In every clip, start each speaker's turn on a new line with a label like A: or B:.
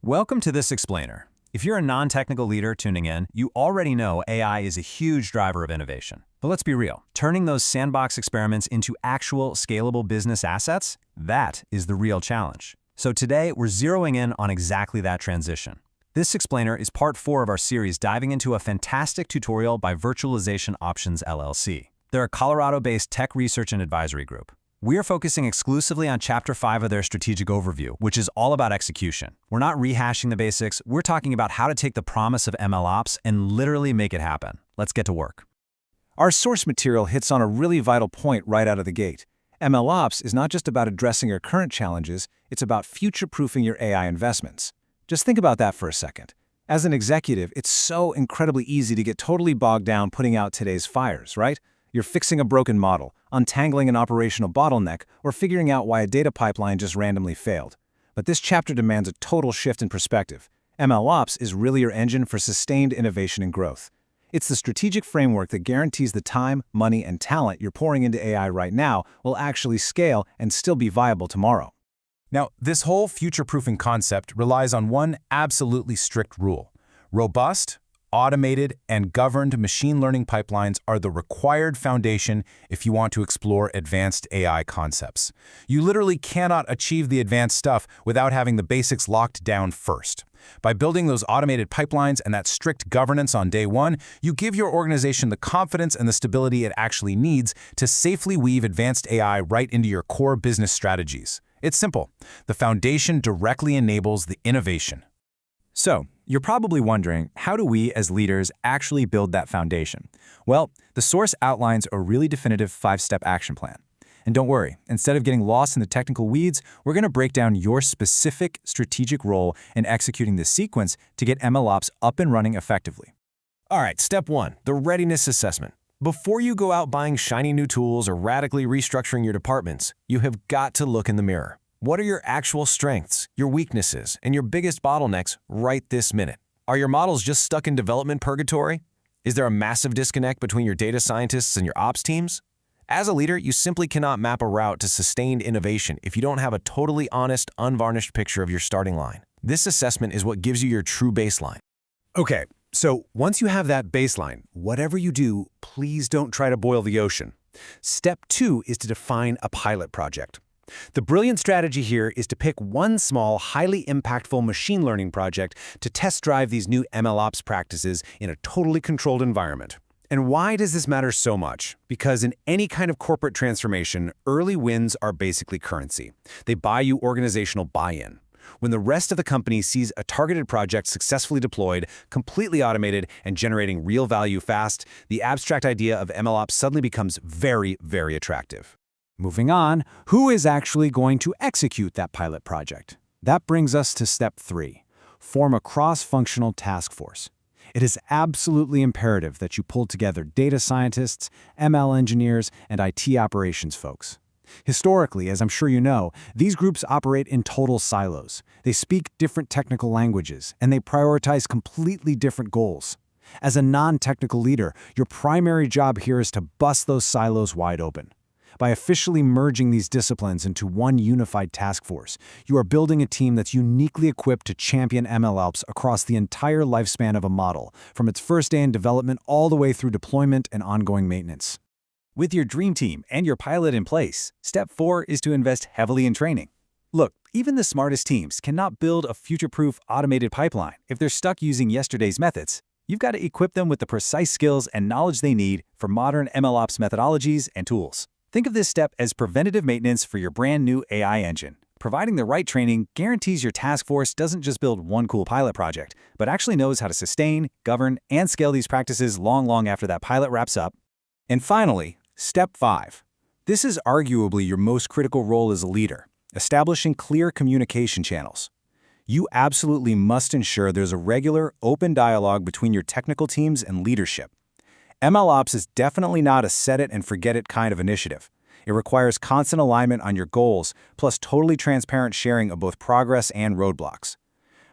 A: Welcome to this explainer. If you're a non-technical leader tuning in, you already know AI is a huge driver of innovation. But let's be real, turning those sandbox experiments into actual scalable business assets, that is the real challenge. So today, we're zeroing in on exactly that transition. This explainer is part 4 of our series diving into a fantastic tutorial by Virtualization Options LLC. They're a Colorado-based tech research and advisory group. We are focusing exclusively on Chapter 5 of their strategic overview, which is all about execution. We're not rehashing the basics, we're talking about how to take the promise of MLOps and literally make it happen. Let's get to work.
B: Our source material hits on a really vital point right out of the gate. MLOps is not just about addressing your current challenges, it's about future-proofing your AI investments. Just think about that for a second. As an executive, it's so incredibly easy to get totally bogged down putting out today's fires, right? You're fixing a broken model, untangling an operational bottleneck, or figuring out why a data pipeline just randomly failed. But this chapter demands a total shift in perspective. MLOps is really your engine for sustained innovation and growth. It's the strategic framework that guarantees the time, money, and talent you're pouring into AI right now will actually scale and still be viable tomorrow.
C: Now, this whole future-proofing concept relies on one absolutely strict rule. Robust, automated, and governed machine learning pipelines are the required foundation if you want to explore advanced AI concepts. You literally cannot achieve the advanced stuff without having the basics locked down first. By building those automated pipelines and that strict governance on day one, you give your organization the confidence and the stability it actually needs to safely weave advanced AI right into your core business strategies. It's simple. The foundation directly enables the innovation.
B: So, you're probably wondering, how do we as leaders actually build that foundation? Well, the source outlines a really definitive 5-step action plan. And don't worry, instead of getting lost in the technical weeds, we're going to break down your specific strategic role in executing this sequence to get MLOps up and running effectively.
D: All right, step 1, the readiness assessment. Before you go out buying shiny new tools or radically restructuring your departments, you have got to look in the mirror. What are your actual strengths, your weaknesses, and your biggest bottlenecks right this minute? Are your models just stuck in development purgatory? Is there a massive disconnect between your data scientists and your ops teams? As a leader, you simply cannot map a route to sustained innovation if you don't have a totally honest, unvarnished picture of your starting line. This assessment is what gives you your true baseline.
E: Okay, so once you have that baseline, whatever you do, please don't try to boil the ocean. Step 2 is to define a pilot project. The brilliant strategy here is to pick one small, highly impactful machine learning project to test drive these new MLOps practices in a totally controlled environment. And why does this matter so much? Because in any kind of corporate transformation, early wins are basically currency. They buy you organizational buy-in. When the rest of the company sees a targeted project successfully deployed, completely automated, and generating real value fast, the abstract idea of MLOps suddenly becomes very, very attractive.
B: Moving on, who is actually going to execute that pilot project? That brings us to step 3, form a cross-functional task force. It is absolutely imperative that you pull together data scientists, ML engineers, and IT operations folks. Historically, as I'm sure you know, these groups operate in total silos. They speak different technical languages, and they prioritize completely different goals. As a non-technical leader, your primary job here is to bust those silos wide open. By officially merging these disciplines into one unified task force, you are building a team that's uniquely equipped to champion MLOps across the entire lifespan of a model, from its first day in development all the way through deployment and ongoing maintenance.
F: With your dream team and your pilot in place, step 4 is to invest heavily in training. Look, even the smartest teams cannot build a future-proof automated pipeline if they're stuck using yesterday's methods. You've got to equip them with the precise skills and knowledge they need for modern MLOps methodologies and tools. Think of this step as preventative maintenance for your brand new AI engine. Providing the right training guarantees your task force doesn't just build one cool pilot project, but actually knows how to sustain, govern, and scale these practices long after that pilot wraps up.
B: And finally, step 5. This is arguably your most critical role as a leader, establishing clear communication channels. You absolutely must ensure there's a regular, open dialogue between your technical teams and leadership. MLOps is definitely not a set-it-and-forget-it kind of initiative. It requires constant alignment on your goals, plus totally transparent sharing of both progress and roadblocks.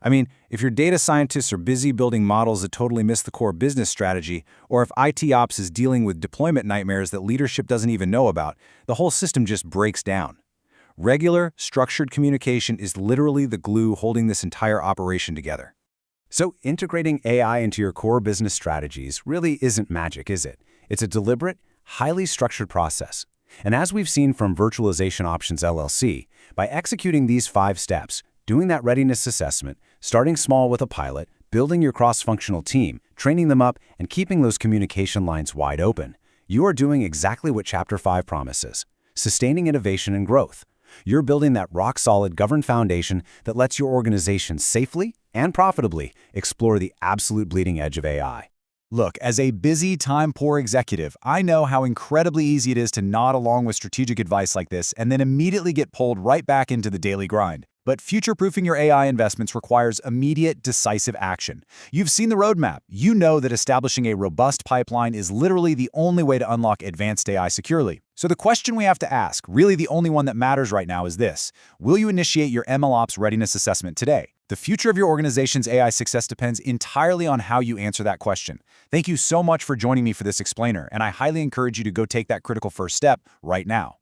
B: I mean, if your data scientists are busy building models that totally miss the core business strategy, or if IT ops is dealing with deployment nightmares that leadership doesn't even know about, the whole system just breaks down. Regular, structured communication is literally the glue holding this entire operation together.
E: So integrating AI into your core business strategies really isn't magic, is it? It's a deliberate, highly structured process. And as we've seen from Virtualization Options LLC, by executing these 5 steps, doing that readiness assessment, starting small with a pilot, building your cross-functional team, training them up, and keeping those communication lines wide open, you are doing exactly what Chapter 5 promises: sustaining innovation and growth. You're building that rock-solid governed foundation that lets your organization safely and profitably explore the absolute bleeding edge of AI.
F: Look, as a busy, time-poor executive, I know how incredibly easy it is to nod along with strategic advice like this and then immediately get pulled right back into the daily grind. But future-proofing your AI investments requires immediate, decisive action. You've seen the roadmap. You know that establishing a robust pipeline is literally the only way to unlock advanced AI securely. So the question we have to ask, really the only one that matters right now, is this: will you initiate your MLOps readiness assessment today? The future of your organization's AI success depends entirely on how you answer that question. Thank you so much for joining me for this explainer, and I highly encourage you to go take that critical first step right now.